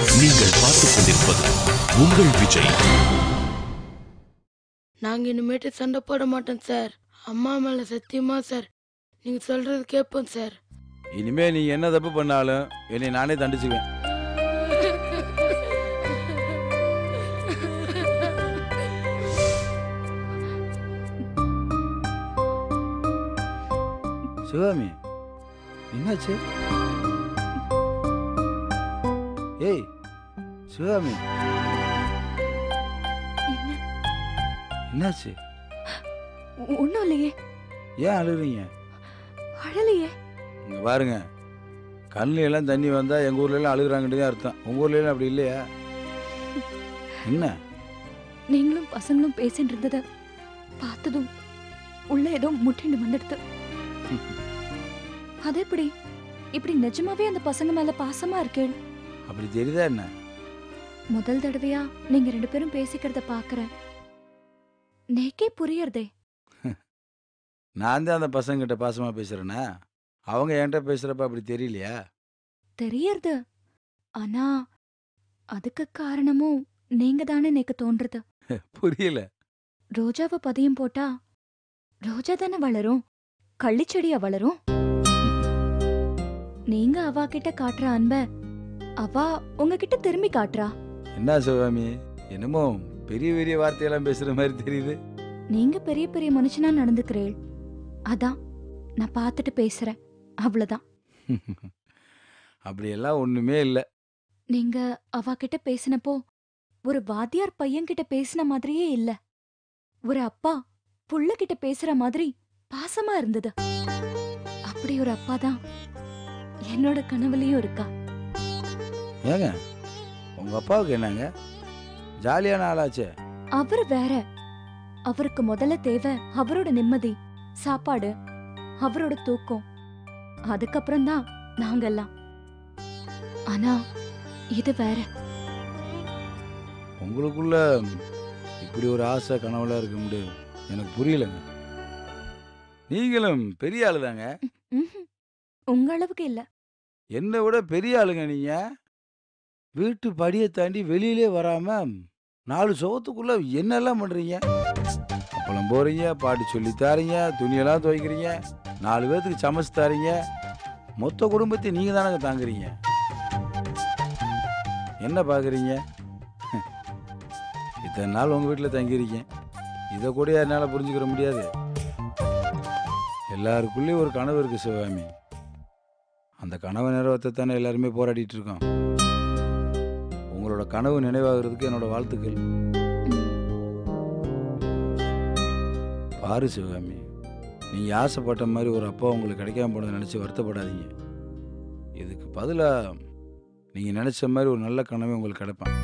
நீங்கள் பார்த்துக் கொண்டிருப்பது உங்கள் விஜய். நாங்க இனிமேட்டு சண்டை போட மாட்டோம் சார். அம்மா மேல சத்தியமா சார். நீங்க சொல்றது கேட்போம் சார். இனிமே நீ என்ன தப்பு பண்ணாலும் என்னை நானே தண்டிச்சுவேன். சிவாமி, என்னாச்சு? ஏய் சிவாமி, என்னாச்சு? ஒண்ணும் இல்லையே. ஏன் அழுகுறீங்க? அழலையே. இங்க பாருங்க, கண்ணுல எல்லாம் தண்ணி வந்தா எங்க ஊர்ல எல்லாம் அழுகுறாங்கன்னு அர்த்தம். உங்க ஊர்ல எல்லாம் அப்படி இல்லையா? என்ன? நீங்களும் பசங்களும் பேசிட்டு இருந்தத பார்த்ததும் உள்ள ஏதோ முட்டிண்டு வந்துடுது. அது எப்படி இப்படி நிஜமாவே அந்த பசங்க மேல பாசமா இருக்கேன்? அப்படி தெரியுதா என்ன? முதல் தடவையா நீங்க ரெண்டு பேரும் பேசிக்கிறத பாக்குறேன். நேக்கே புரியறதே. நான் தான் அந்த பசங்க கிட்ட பாசமா பேசுறேன்னா, அவங்க என்கிட்ட பேசுறப்ப அப்படி தெரியலையா? தெரியறது. ஆனா அதுக்கு காரணமும் நீங்க தானே எனக்கு தோன்றது. புரியல. ரோஜாவை பதியம் போட்டா ரோஜா தானே வளரும், கள்ளிச்செடியா வளரும். நீங்க அவா கிட்ட காட்டுற அன்ப அவா உங்ககிட்ட திரும்பி காட்டுறா. என்ன சிவாமி, என்னமோ பெரிய பெரிய வார்த்தையெல்லாம் பேசுற மாதிரி தெரியுது. நீங்க பெரிய பெரிய மனுஷனா நடந்துக்கிறேள், அதான் நான் பார்த்துட்டு பேசுறேன், அவ்வளவுதான். அப்படியெல்லாம் ஒண்ணுமே இல்லை. நீங்க அவா கிட்ட பேசினப்போ ஒரு வாத்தியார் பையன் கிட்ட பேசின மாதிரியே இல்ல. ஒரு அப்பா புள்ள கிட்ட பேசுற மாதிரி பாசமா இருந்தது. அப்படி ஒரு அப்பா தான் என்னோட கனவுலயும் இருக்கா. ஏங்க, உங்க அப்பாவுக்கு என்னங்க ஜாலியான ஆளாச்சே? அவரு வேற. அவருக்கு முதல்ல தேவை அவரோட நிம்மதி, சாப்பாடு, அவரோட தூக்கம். அதுக்கப்புறம் தான் நாங்கெல்லாம். ஆனா இது வேற. உங்களுக்குள்ள இப்படி ஒரு ஆசை கனவுலாம் இருக்க முடியாது. எனக்கு புரியலங்க. நீங்களும் பெரிய ஆளுதாங்க. உங்க அளவுக்கு இல்ல. என்னை விட பெரிய ஆளுங்க நீங்க. வீட்டு படியை தாண்டி வெளியிலே வராம 4 சுவத்துக்குள்ள என்னெல்லாம் பண்றீங்க? அப்பளம் போறீங்க, பாட்டு சொல்லி தாரீங்க, துணியெல்லாம் துவைக்கிறீங்க, 4 பேர்த்துக்கு சமைச்சு தாரீங்க. மொத்த குடும்பத்தை நீங்க தானங்க தாங்குறீங்க. என்ன பாக்குறீங்க? இத்தனை நாள் உங்க வீட்டில் தங்கியிருக்கேன், இதை கூட என்னால் புரிஞ்சுக்கிற முடியாது. எல்லாருக்குள்ளேயும் ஒரு கனவு இருக்கு சிவகாமி. அந்த கனவு நிறைவேற்றத்தானே எல்லாருமே போராடிட்டு இருக்கோம். உங்களோட கனவு நினைவாகிறதுக்கு என்னோட வாழ்த்துக்கள். பாரு சிவகாமி, நீங்க ஆசைப்பட்ட மாதிரி ஒரு அப்பா உங்களுக்கு கிடைக்காம போனதை நினைச்சு வருத்தப்படாதீங்க. இதுக்கு பதிலா நீங்க நினைச்ச மாதிரி ஒரு நல்ல கனவே உங்களுக்கு கிடைப்பான்.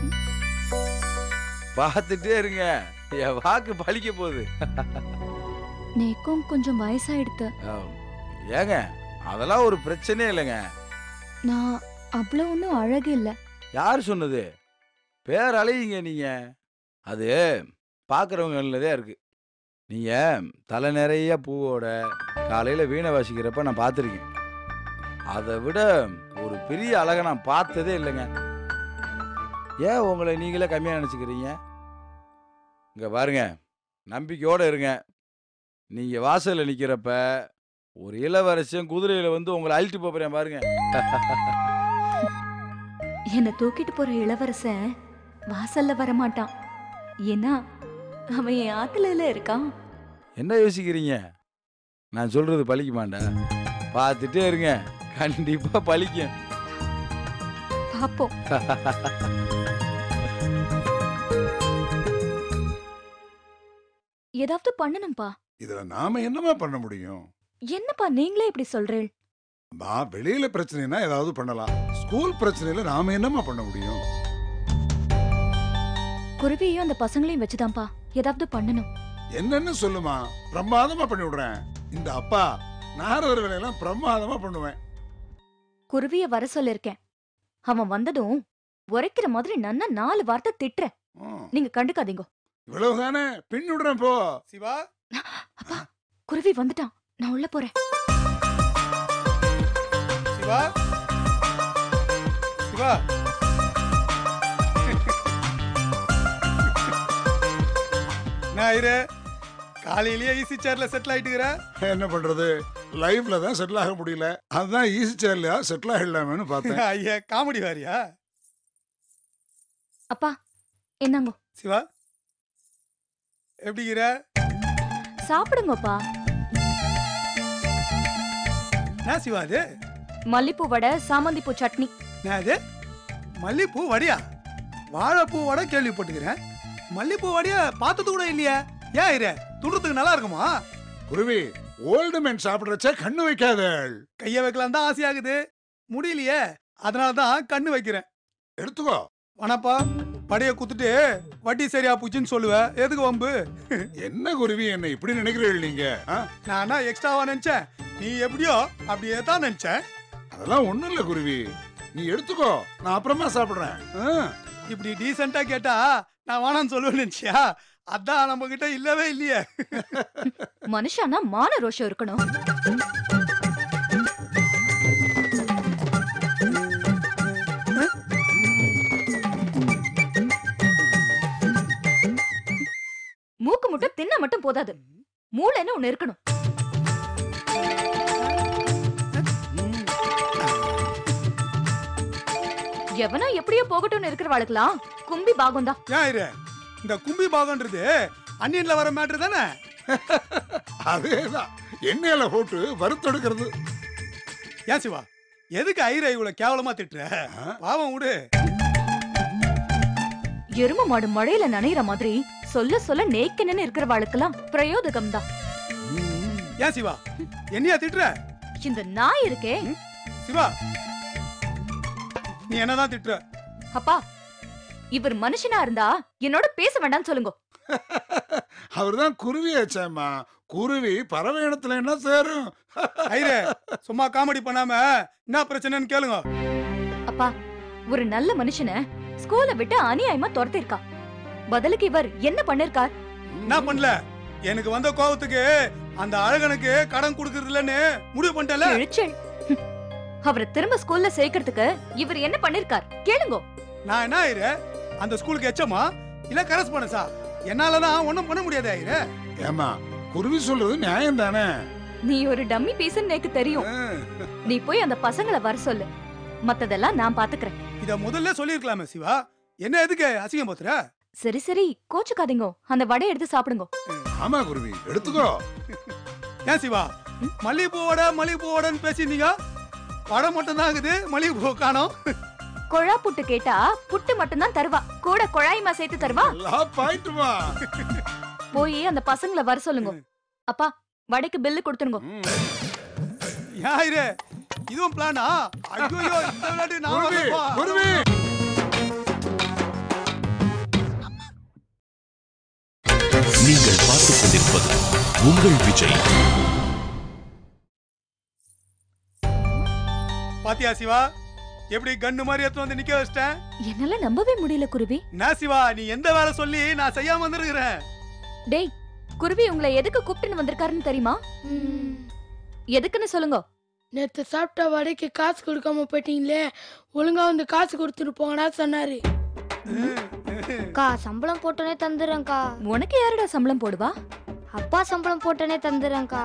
பார்த்துட்டே இருங்க, என் வாக்கு பலிக்க போகுது. நேக்கும் கொஞ்சம் வயசாயிடுத்து. ஏங்க, அதெல்லாம் ஒரு பிரச்சனையே இல்லைங்க. நான் அவ்வளவு ஒன்றும் அழகு இல்ல. யாரு சொன்னது? பேர் அலையுங்க நீங்க. அது பார்க்குறவங்க நல்லதே இருக்கு. நீங்க தலை நிறைய பூவோட காலையில வீணை வாசிக்கிறப்ப நான் பார்த்துருக்கேன். அதை விட ஒரு பெரிய அழகை நான் பார்த்ததே இல்லைங்க. ஏன் உங்களை நீங்களே கம்மியாக நினச்சிக்கிறீங்க? இங்கே பாருங்க, நம்பிக்கையோடு இருங்க. நீங்கள் வாசலில் நிற்கிறப்ப ஒரு இளவரசன் குதிரையில் வந்து உங்களை அழிட்டு போகிறேன் பாருங்க. என்னை தூக்கிட்டு போற இளவரசன் வாசல்ல வரமாட்டான். ஏன்னா அவன் என் ஆத்துல இருக்கான். என்ன யோசிக்கிறீங்க? நான் சொல்றது பலிக்குமாண்டா? பார்த்துட்டே இருங்க, கண்டிப்பா பலிக்கும். பாப்போம். ஏதாவது பண்ணணும்பா. இதுல நாம என்னமா பண்ண முடியும்? என்னப்பா நீங்களே இப்படி சொல்றேன்? வெளியில பிரச்சனைனா ஏதாவது பண்ணலாம். ஸ்கூல் பிரச்சனையில நாம என்னமா பண்ண முடியும்? குருவியும் அந்த பசங்களையும் வச்சுதான்ப்பா ஏதாவது பண்ணணும். என்னன்னு சொல்லுமா, பிரமாதமா பண்ணி விடுறேன். இந்த அப்பா நாரதர் வேலையெல்லாம் பிரமாதமா பண்ணுவேன். குருவிய வர சொல்லிருக்கேன். அவன் வந்ததும் உரைக்கிற மாதிரி நன்னா 4 வார்த்தை திட்டுறேன். நீங்க கண்டுக்காதீங்க. இவ்வளவுதானே, பின் விடுறேன் போ. சிவா, அப்பா குருவி வந்துட்டான், நான் உள்ள போறேன். சிவா, சிவா, நான் காலையிலேயே ஈஸி சேர்ல செட்டில் ஆயிட்டுக்கிற. என்ன பண்றது, லைஃப்ல தான் செட்டில் ஆக முடியல. அதுதான் ஈஸி சேர்ல செட்டில் ஆகிடலாமேன்னு பார்த்தேன். ஐயா காமெடி வாரியா? அப்பா என்னங்கோ சிவா எப்படிங்கிற? சாப்பிடுங்கப்பா. நான் சிவா அது மல்லிப்பூ வடை, சாமந்திப்பூ சட்னி. நான் அது மல்லிப்பூ வடியா? வாழைப்பூ வடை கேள்விப்பட்டுக்கிறேன், மல்லிப்பூ வடியா பார்த்தது கூட இல்லையா? ஏன் துடுறதுக்கு நல்லா இருக்குமா? குருவி, ஓல்டு மேன் சாப்பிடுறச்ச கண்ணு வைக்காத. கைய வைக்கலாம் தான் ஆசையாகுது, முடியலையே, அதனாலதான் கண்ணு வைக்கிறேன். எடுத்துக்கோ. வனப்பா, படைய குத்துட்டு வட்டி சரியா போச்சுன்னு சொல்லுவேன், எதுக்கு வம்பு? என்ன குருவி, என்ன இப்படி நினைக்கிறீர்கள் நீங்க? நானா எக்ஸ்ட்ராவா நினைச்சேன், நீ எப்படியோ அப்படியே தான் நினைச்சேன். அதெல்லாம் ஒண்ணும் இல்ல குருவி, நீ எடுத்துக்கோ, நான் அப்புறமா சாப்பிடுறேன். இப்படி டீசெண்டா கேட்டா நான் வேணான்னு சொல்லுவேன் நினைச்சியா? அதான் நம்ம கிட்ட இல்லவே இல்லையே. மனுஷானா மான ரோஷம் இருக்கணும். மூக்கு முட்டை தின்ன மட்டும் போதாது, மூளைன்னு ஒண்ணு இருக்கணும். எவனோ எப்படியோ போகட்டும்னு இருக்கிறவாளுக்கலாம் கும்பி பாகம் தான். ஏன் இந்த கும்பி பாகம்ன்றது அன்னியன்ல வர மேட்டர் தானே? அதேதான், எண்ணெயில போட்டு வறுத்தெடுக்கிறது. ஏன் சிவா, எதுக்கு ஐரை இவ்வளவு கேவலமா திட்டுற? பாவம் விடு. எரும மாடு மழையில நனையிற மாதிரி சொல்ல சொல்ல நேக்கன்னு இருக்கிறவாளுக்கெல்லாம் பிரயோஜகம் தான். ஏன் சிவா என்னையா திட்டுற? இந்த நாய் இருக்கே. சிவா நீ என்னதான் திட்டுற? அப்பா, இவர் மனுஷனா இருந்தா என்னோட பேச வேண்டாம்னு சொல்லுங்க. அவர்தான் குருவி ஆச்சாமா. குருவி பறவை இடத்துல என்ன சேரும்? ஐரே சும்மா காமெடி பண்ணாம என்ன பிரச்சனைன்னு கேளுங்க. அப்பா, ஒரு நல்ல மனுஷனை ஸ்கூல விட்டு அநியாயமா துரத்திருக்கா. பதிலுக்கு இவர் என்ன பண்ணிருக்கார்? என்ன பண்ணல, எனக்கு வந்த கோபத்துக்கு அந்த அழகனுக்கு கடன் கொடுக்கறது இல்லன்னு முடிவு பண்ணிட்டல. அவரை திரும்ப ஸ்கூல்ல சேர்க்கறதுக்கு இவர் என்ன பண்ணிருக்கார் கேளுங்க. நான் என்ன ஐரே, அந்த ஸ்கூலுக்கு எச்சமா இல்ல கரஸ்பாண்டன்ஸா? என்னாலதான் ஒண்ணும் பண்ண முடியாது ஐரே. ஏமா, குருவி சொல்றது நியாயம் தானே? நீ ஒரு டம்மி பீஸ்ன்னு எனக்கு தெரியும். நீ போய் அந்த பசங்களை வர சொல்லு, மத்ததெல்லாம் நான் பாத்துக்கிறேன். இத முதல்ல சொல்லிருக்கலாமே சிவா, என்ன எதுக்கு அசிங்கம் போத்துற? சரி சரி, கோச்சுக்காதீங்க, அந்த வடை எடுத்து சாப்பிடுங்க. ஆமா குருவி, எடுத்துக்கோ. ஏன் சிவா, மல்லிகைப்பூவோடன்னு பேசியிருந்தீங்க, வடை மட்டும் தான் ஆகுது, மல்லிகைப்பூ காணோம். கொழா புட்டு கேட்டா புட்டு மட்டும் தான் தருவா, கூட கொழாயுமா சேர்த்து தருவா? போய் அந்த பசங்களை வர சொல்லுங்க. அப்பா, வடைக்கு பில்லு கொடுத்துருங்க. யாரு இதுவும் பிளானா? ஐயோ, இந்த விளையாட்டு நான் வரலப்பா. நீங்கள் பார்த்துக் கொண்டிருப்பது உங்கள் விஜய். பாத்தியா சிவா, எப்படி கண்ணு மாதிரி எடுத்து வந்து நிக்க வச்சிட்டேன்? என்னால நம்பவே முடியல குருவி. நான் சிவா, நீ எந்த வேலை சொல்லி நான் செய்யாம வந்திருக்கிறேன்? டேய் குருவி, உங்களை எதுக்கு கூப்பிட்டுன்னு வந்திருக்காருன்னு தெரியுமா? எதுக்குன்னு சொல்லுங்க. நேத்து சாப்பிட்ட வடைக்கு காசு கொடுக்காம போயிட்டீங்களே, ஒழுங்கா வந்து காசு கொடுத்துட்டு போங்கடா சொன்னாரு. அக்கா, சம்பளம் போட்டனே தந்துறேன்க்கா. உனக்கு யாருடா சம்பளம் போடுவா? அப்பா சம்பளம் போட்டனே தந்துறேன்க்கா.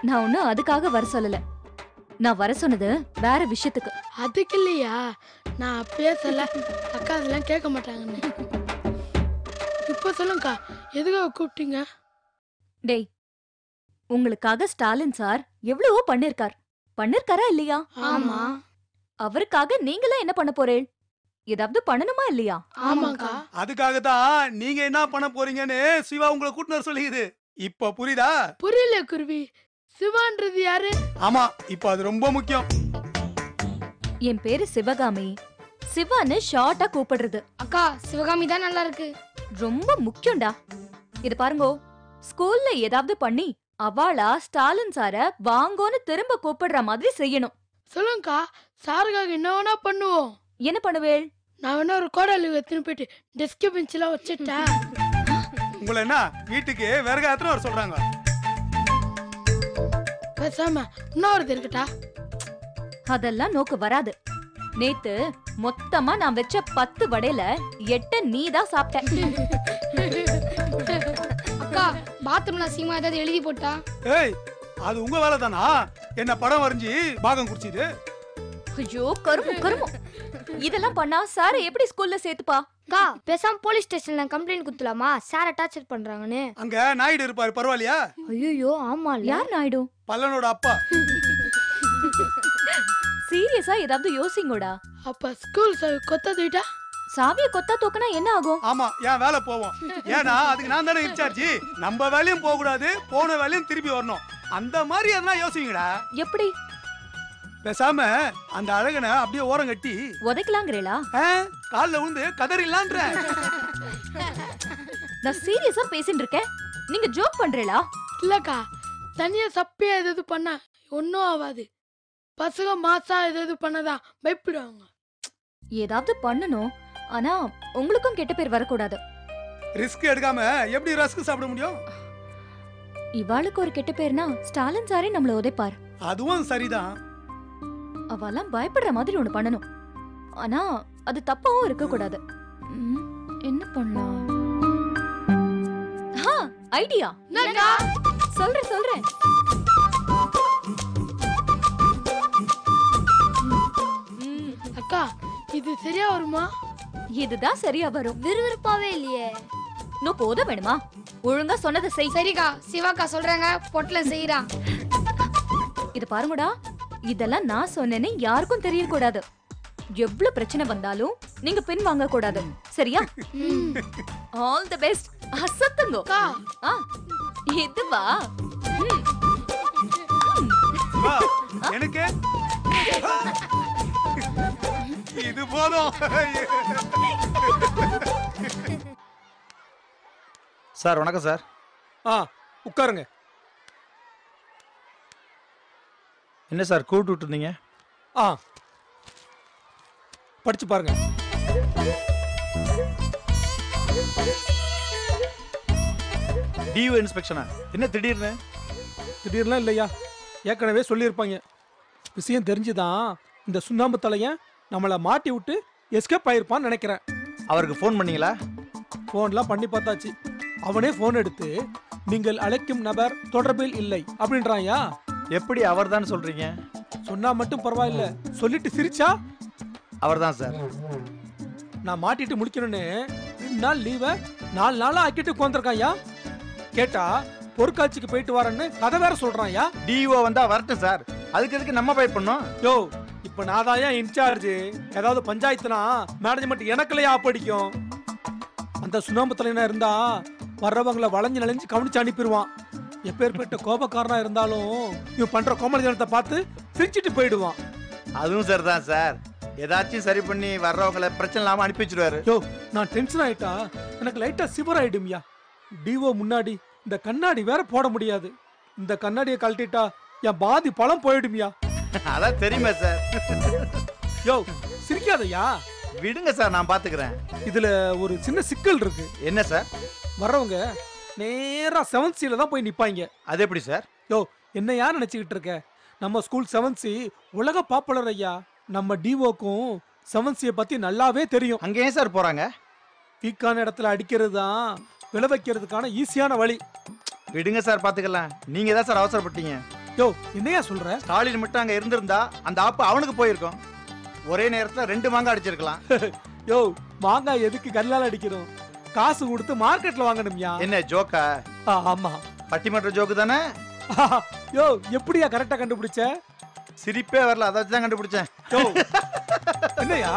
நான் ஒன்னும் அதுக்காக வர சொல்லல, நான் வர சொன்னது வேற விஷயத்துக்கு. அதுக்கு இல்லையா, நான் பேசல, அக்கா அதெல்லாம் கேட்க மாட்டாங்கன்னு. இப்ப சொல்லுங்கக்கா, எதுக்காக கூப்பிட்டீங்க? டேய், உங்களுக்காக ஸ்டாலின் சார் எவ்வளவோ பண்ணிருக்காரா இல்லையா? ஆமா. அவருக்காக நீங்களா என்ன பண்ண போறேன்? ஏதாவது பண்ணணுமா இல்லையா? ஆமாக்கா. அதுக்காக தான் நீங்க என்ன பண்ண போறீங்கன்னு சிவா உங்களை கூட்டினர் சொல்லிக்குது. இப்ப புரியுதா? புரியல குருவி, சிவான்றது யாரு? ஆமா, இப்ப அது ரொம்ப முக்கியம். என் பேரு சிவகாமி, சிவான்னு ஷார்ட்டா கூப்பிடுறது. அக்கா, சிவகாமி தான் நல்லா இருக்கு. ரொம்ப முக்கியம்டா. இது பாருங்கோ, ஸ்கூல்ல ஏதாவது பண்ணி அவாளா ஸ்டாலின் சார வாங்கோன்னு திரும்ப கூப்பிடுற மாதிரி செய்யணும். சொல்லுங்கக்கா, சாருக்காக என்ன வேணா பண்ணுவோம். என்ன பண்ணுவேள்? நான் வேணா ஒரு கோடாலி எடுத்துன்னு போயிட்டு டெஸ்க் பெஞ்சிலாம் வச்சுட்டேன். உங்களை என்ன வீட்டுக்கு விறகு எத்தனை வர சொல்றாங்க? பேசாம இன்னொரு இருக்கட்டா? அதெல்லாம் நோக்கு வராது. நேத்து மொத்தமா நான் வச்ச 10 வடையில 8 நீதான் சாப்பிட்ட. பாத்ரூம்ல சீமா ஏதாவது எழுதி போட்டா? ஏய் அது உங்க வேலை தானா? என்ன படம் வரைஞ்சி பாகம் குடிச்சிது? ஐயோ கருமம் கருமம். இதெல்லாம் பண்ணா சாரை எப்படி ஸ்கூல்ல சேர்த்துப்பா? அக்கா பேசாம போலீஸ் ஸ்டேஷன்ல கம்ப்ளைண்ட் குடுத்தலாமா? சார டார்ச்சர் பண்றாங்கன்னு. அங்க நாயுடு இருப்பாரு, பரவாயில்லையா? ஐயோ ஆமா. யார் நாயுடு? பல்லனோட அப்பா. சீரியஸா ஏதாவது யோசிங்கோடா. அப்ப ஸ்கூல் கொத்த தூக்கிட்டா சாவிய கொத்தா தூக்குனா என்ன ஆகும்? ஆமா, என் வேலை போவோம். ஏன்னா அதுக்கு நான் தானே இன்சார்ஜ். நம்ம வேலையும் போக கூடாது, போன வேலையும் திருப்பி வரணும். அந்த மாதிரி எதனா யோசிங்கடா. எப்படி பேசாம அந்த அழகனை அப்படியே ஓரம் கட்டி உதைக்கலாங்கிறேளா? கால்ல விழுந்து கதறிடலான்ற. நான் சீரியஸா பேசிட்டு இருக்கேன், நீங்க ஜோக் பண்றீங்களா? இல்லக்கா, தனியா சப்பையா எதாவது பண்ணா ஒன்னும் ஆகாது. பசங்க மாசா எதாவது பண்ணதான் பயப்படுவாங்க. ஏதாவது பண்ணணும், ஆனா உங்களுக்கும் கெட்ட பேர் வரக்கூடாது. ரிஸ்க் எடுக்காம எப்படி ரஸ்க் சாப்பிட முடியும்? இவாளுக்கு ஒரு கெட்ட பேர்னா ஸ்டாலின் சாரே நம்மள உதைப்பார். அதுவும் சரிதான். அவெல்லாம் பயப்படுற மாதிரி ஒண்ணு பண்ணணும், ஆனா அது தப்பாவும் இருக்க கூடாது. என்ன பண்ணலாம்? ஐடியா சொல்றேன். அக்கா இது சரியா வருமா? இதுதான் சரியா வரும். விறுவிறுப்பாவே இல்லையே. நோ போத வேணுமா? ஒழுங்கா சொன்னதை செய். சரிக்கா, சிவாக்கா சொல்றாங்க, பொட்டல செய்யறான். இது பாருங்கடா, இதெல்லாம் நான் சொன்னேன்னு யாருக்கும் தெரியக்கூடாது. எவ்வளவு பிரச்சனை வந்தாலும் நீங்க பின் வாங்க கூடாது, சரியா? All the best. அசத்துங்கோ. இதுவா எனக்கு இது போதும். சார் வணக்கம் சார். உட்காருங்க. என்ன சார் கூப்பிட்டு விட்டுருந்தீங்க? படிச்சு பாருங்க. டிஓ இன்ஸ்பெக்ஷனா? என்ன திடீர்னு? திடீர்லாம் இல்லையா, ஏற்கனவே சொல்லியிருப்பாங்க. விஷயம் தெரிஞ்சுதான் இந்த சுண்ணாம்பு தலையன் நம்மளை மாட்டி விட்டு எஸ்கேப் ஆயிருப்பான்னு நினைக்கிறேன். அவருக்கு ஃபோன் பண்ணீங்களா? ஃபோன்லாம் பண்ணி பார்த்தாச்சு. அவனே ஃபோன் எடுத்து நீங்கள் அழைக்கும் நபர் தொடர்பில் இல்லை அப்படின்றாயா. எப்படி அவர் தான் சொல்றீங்க? சொன்னா மட்டும் பரவாயில்ல, சொல்லிட்டு சிரிச்சா அவர் தான் சார். நான் மாட்டிட்டு முடிக்கணும்னு 2 நாள் லீவை 4 நாளா ஆக்கிட்டு உட்காந்துருக்காயா. கேட்டா பொருட்காட்சிக்கு போயிட்டு வரேன்னு கதை வேற சொல்றாயா. டிஓ வந்தா வரட்டும் சார், அதுக்கு எதுக்கு நம்ம பை பண்ணோம்? யோ, இப்ப நான் தான் இன்சார்ஜ். ஏதாவது பஞ்சாயத்துனா மேனேஜ்மெண்ட் எனக்குலையா படிக்கும். அந்த சுண்ணாம்பு தலைவனா இருந்தா வர்றவங்களை வளைஞ்சு நலைஞ்சு கவனிச்சு அனுப்பிடுவான். எப்பேற்பட்ட கோபக்காரனா இருந்தாலும் இவன் பண்ற கோமலஜனத்தை பார்த்து சிரிச்சிட்டு போயிடுவான். அதுவும் சார் தான் சார், ஏதாச்சும் சரி பண்ணி வர்றவங்களை பிரச்சனை இல்லாம அனுப்பி வச்சிருவாரு. யோ, நான் டென்ஷன் ஆயிட்டா எனக்கு லைட்டா சிவர் ஆயிடும்யா. டிஓ முன்னாடி இந்த கண்ணாடி வேற போட முடியாது. இந்த கண்ணாடியை கழட்டிட்டா என் பாதி பழம் போயிடும்யா. அதான் தெரியுமா சார். யோ, சிரிக்காதயா. விடுங்க சார், நான் பாத்துக்கிறேன். இதுல ஒரு சின்ன சிக்கல் இருக்கு. என்ன சார்? வர்றவங்க நேரா 7th Cல தான் போய் நிப்பாங்க. அது எப்படி சார்? யோ, என்ன யார் நினைச்சுக்கிட்டு இருக்க? நம்ம ஸ்கூல் 7th C உலக பாப்புலர் ஐயா. நம்ம டிஓக்கும் 7th C பத்தி நல்லாவே தெரியும். அங்க ஏன் சார் போறாங்க? வீக்கான இடத்துல அடிக்கிறது தான் விளை வைக்கிறதுக்கான ஈஸியான வழி. விடுங்க சார், பாத்துக்கலாம். நீங்க தான் சார் அவசரப்பட்டீங்க. யோ, என்னையா சொல்ற? ஸ்டாலின் மட்டும் அங்க இருந்திருந்தா அந்த ஆப்பு அவனுக்கு போயிருக்கும். ஒரே நேரத்துல 2 மாங்காய் அடிச்சிருக்கலாம். யோ, மாங்காய் எதுக்கு கல்லால் அடிக்கிறோம்? காசு கொடுத்து மார்க்கெட்ல வாங்கணும்யா. என்ன ஜோக்கா? ஆமா, பட்டிமன்ற ஜோக்கு தானே. யோ, எப்படியா கரெக்டா கண்டுபிடிச்ச? சிரிப்பே வரல, அதை வச்சு தான் கண்டுபிடிச்சேன். யோ, என்னையா?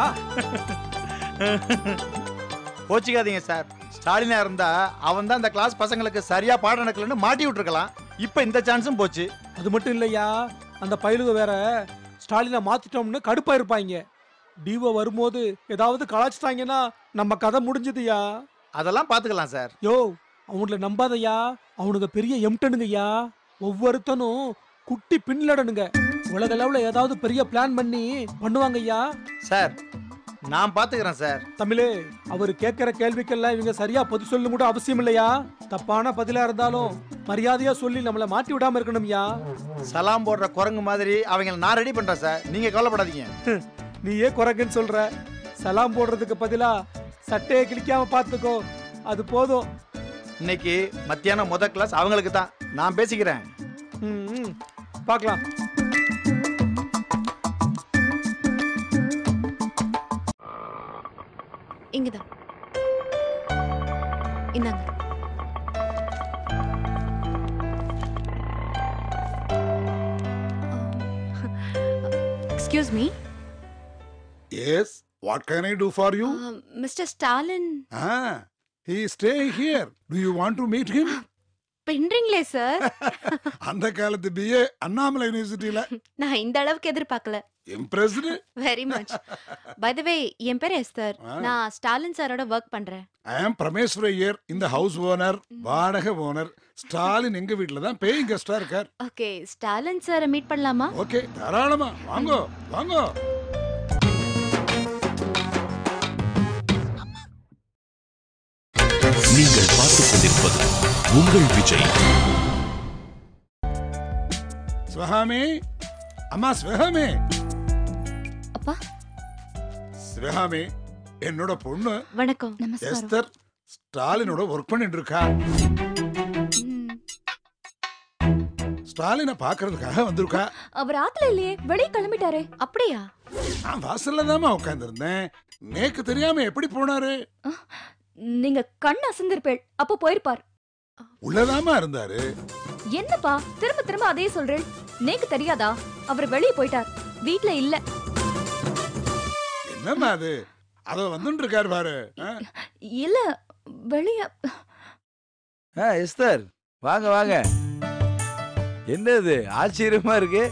கோச்சிக்காதீங்க சார். ஸ்டாலினா இருந்தா அவன் தான் இந்த கிளாஸ் பசங்களுக்கு சரியா பாடம் நடக்கலன்னு மாட்டி விட்டுருக்கலாம். இப்ப இந்த சான்ஸும் போச்சு. அது மட்டும் இல்லையா, அந்த பயிலுக வேற ஸ்டாலினை மாத்திட்டோம்னு கடுப்பா இருப்பாங்க. டிஓ வரும்போது ஏதாவது கலாச்சிட்டாங்கன்னா நம்ம கதை முடிஞ்சதுயா. அதெல்லாம் பாத்துக்கலாம் சார். யோ, அவங்கள நம்பாதையா. அவனுங்க பெரிய எம்டனுங்கய்யா. ஒவ்வொருத்தனும் குட்டி பின்லடனுங்க. உலக அளவுல ஏதாவது பெரிய பிளான் பண்ணி பண்ணுவாங்க ஐயா. சார், நான் பாத்துக்கிறேன் சார். தமிழே, அவர் கேட்கிற கேள்விக்கெல்லாம் இவங்க சரியா பதில் சொல்ல கூட அவசியம் இல்லையா. தப்பான பதிலா இருந்தாலும் மரியாதையா சொல்லி நம்மள மாட்டி விடாம இருக்கணும்யா. சலாம் போடுற குரங்கு மாதிரி அவங்களை நான் ரெடி பண்றேன் சார், நீங்க கவலைப்படாதீங்க. நீயே குரங்குன்னு சொல்ற. சலாம் போடுறதுக்கு பதிலா சட்டையை கிழிக்காம பாத்துக்கோ, அது போதும். இன்னைக்கு மத்தியானம் முத கிளாஸ் அவங்களுக்கு தான். நான் பேசிக்கிறேன். பார்க்கலாம். இங்கதான் இந்தாங்க. Excuse me. Yes, what can I do for you? Mister Stalin He is staying here. Do you want to meet him? பின்றீங்களே சார். அந்த காலத்து BA அண்ணாமலை யூனிவர்சிட்டியில. நான் இந்த அளவுக்கு எதிர்பார்க்கல. Impressed? Very much. By the way, என் பேர் எஸ்தர். நான் ஸ்டாலின் சாரோட ஒர்க் பண்றேன். I am Prameshwar here, இந்த ஹவுஸ் ஓனர், வாடகை ஓனர். ஸ்டாலின் எங்க வீட்ல தான் பேயிங் கெஸ்டா இருக்கார். ஓகே, ஸ்டாலின் சாரை மீட் பண்ணலாமா? ஓகே, தாராளமா வாங்கோ வாங்கோ. நீங்கள் பார்த்துக் கொண்டிருப்பது உங்கள் விஜய். ஸ்வஹாமி, அம்மா ஸ்வஹாமி. அப்பா. ஸ்வஹாமி, என்னோட பொண்ணு. வணக்கம். எஸ்தர் ஸ்டாலினோட ஒர்க் பண்ணிட்டு இருக்கா. ஸ்டாலினை பாக்குறதுக்காக வந்திருக்கா. அவர் ஆத்துல இல்லையே, வெளியே கிளம்பிட்டாரே. அப்படியா? நான் வாசல்ல தாமா உட்கார்ந்திருந்தேன். நேக்கு தெரியாம எப்படி போனாரு? நீங்க கண் அசந்திருப்பேள், அப்ப போயிருப்பார். உள்ளதாமா இருந்தாரு. என்னப்பா திரும்ப திரும்ப அதே சொல்றேன்? நேக்கு தெரியாதா? அவர் வெளியே போயிட்டார், வீட்ல இல்ல. என்னம்மா அது? அத வந்துட்டு இருக்காரு பாரு. இல்ல, வெளிய. எஸ்தர் வாங்க வாங்க. என்னது ஆச்சரியமா இருக்கு?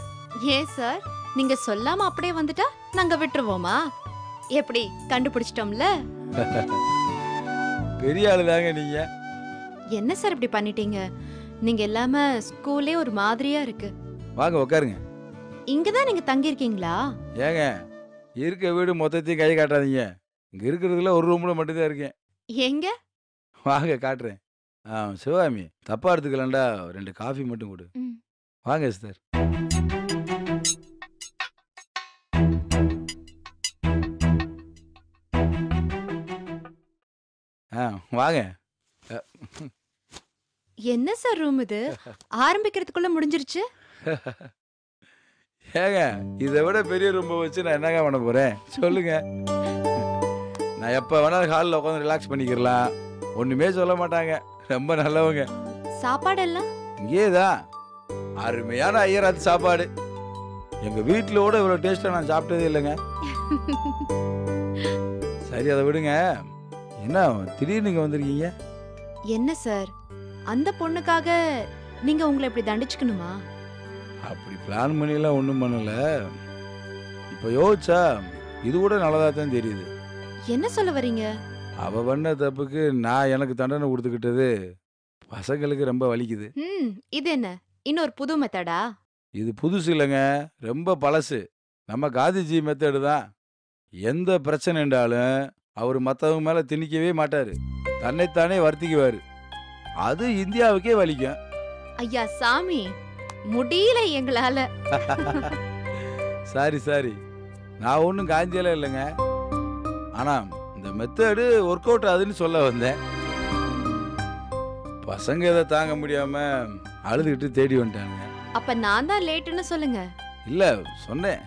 ஏன் சார், நீங்க சொல்லாம அப்படியே வந்துட்டா நாங்க விட்டுருவோமா? எப்படி கண்டுபிடிச்சிட்டோம்ல? பெரிய ஆளு தாங்க நீங்க. என்ன சார் இப்படி பண்ணிட்டீங்க? நீங்க இல்லாம ஸ்கூலே ஒரு மாதிரியா இருக்கு. வாங்க உட்காருங்க. இங்கதான் நீங்க தங்கி இருக்கீங்களா? ஏங்க இருக்க வீடு மொத்தத்தையும் கை காட்டாதீங்க. இங்க இருக்கிறதுல ஒரு ரூம்ல மட்டும்தான் இருக்கேன். எங்க? வாங்க காட்டுறேன். சிவகாமி தப்பா எடுத்துக்கலாம்டா, 2 காஃபி மட்டும் கொடு. வாங்க எஸ்தர். வாங்க. என்ன சார் ரூம் இது? ஆரம்பிக்கிறதுக்குள்ள முடிஞ்சிருச்சு. ஏங்க இதை விட பெரிய ரூம் வச்சு நான் என்னங்க பண்ண போறேன் சொல்லுங்க. நான் எப்ப வேணாலும் ஹாலில் உட்காந்து ரிலாக்ஸ் பண்ணிக்கிறலாம். ஒண்ணுமே சொல்ல மாட்டாங்க, ரொம்ப நல்லவங்க. சாப்பாடெல்லாம் இங்கேதான் அருமையான ஐயராத்து சாப்பாடு. எங்க வீட்டிலோட இவ்வளவு டேஸ்டா நான் சாப்பிட்டதே இல்லைங்க. சரி அதை விடுங்க. என்ன திடீர்னு இங்க வந்திருக்கீங்க? என்ன சார், அந்த பொண்ணுக்காக நீங்க உங்களை இப்படி தண்டிச்சுக்கணுமா? அப்படி பிளான் பண்ணிலாம் ஒன்றும் பண்ணல. இப்போ யோசிச்சா இது கூட நல்லதா தான் தெரியுது. என்ன சொல்ல வரீங்க? அவ பண்ண தப்புக்கு நான் எனக்கு தண்டனை கொடுத்துக்கிட்டது பசங்களுக்கு ரொம்ப வலிக்குது. இது என்ன இன்னொரு புது மெத்தடா? இது புதுசு இல்லைங்க, ரொம்ப பழசு. நம்ம காந்திஜி மெத்தடு தான். எந்த பிரச்சனை என்றாலும் அவர் மற்றவங்க மேலே திணிக்கவே மாட்டாரு, தன்னைத்தானே வருத்திக்குவாரு. அது இந்தியாவுக்கே வலிக்கும். ஐயா சாமி, முடியல எங்களால. சாரி சாரி, நான் ஒன்றும் காந்தியெல்லாம் இல்லைங்க. ஆனா இந்த மெத்தடு ஒர்க் அவுட் ஆகுதுன்னு சொல்ல வந்தேன். பசங்க இதை தாங்க முடியாம அழுதுகிட்டு தேடி வந்துட்டாங்க. அப்ப நான் தான் லேட்டுன்னு சொல்லுங்க. இல்ல சொன்னேன்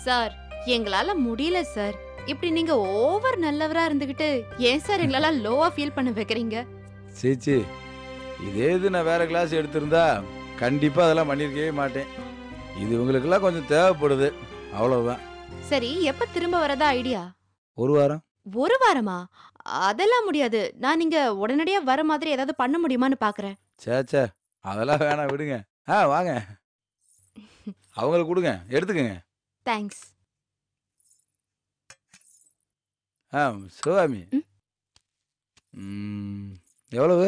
சார், எங்களால முடியல சார். இப்படி நீங்க ஓவர் நல்லவரா இருந்துகிட்டு ஏன் சார் எங்களால லோவா ஃபீல் பண்ண வைக்கிறீங்க? சேச்சி, இதே இது நான் வேற கிளாஸ் எடுத்திருந்தா கண்டிப்பா அதெல்லாம் பண்ணிருக்கவே மாட்டேன். இது உங்களுக்கெல்லாம் கொஞ்சம் தேவைப்படுது, அவ்வளவுதான். சரி, எப்ப திரும்ப வரதா ஐடியா? ஒரு வாரம். ஒரு வாரமா? அதெல்லாம் முடியாது. நான் நீங்க உடனடியா வர மாதிரி ஏதாவது பண்ண முடியுமான்னு பாக்குறேன். சேச்சே, அதெல்லாம் வேணாம், விடுங்க. வாங்க, அவங்களுக்கு கொடுங்க, எடுத்துக்கங்க. தேங்க்ஸ். சிவகாமி, எவ்வளவு?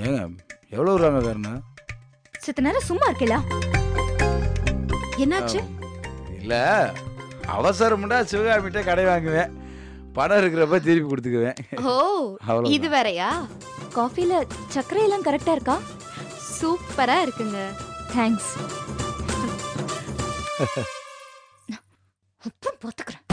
ஏங்க எவ்வளவு ரூபாங்க காரணம்? சித்த நேரம் சும்மா இருக்கல. என்னாச்சு? இல்ல, அவசரம்டா சிவகாமிட்ட கடை வாங்குவேன், பணம் இருக்கிறப்ப திருப்பி கொடுத்துக்குவேன். ஓ, இது வேறயா? காஃபில சர்க்கரை எல்லாம் கரெக்டா இருக்கா? சூப்பரா இருக்குங்க. தேங்க்ஸ். பாத்துக்கிறேன்.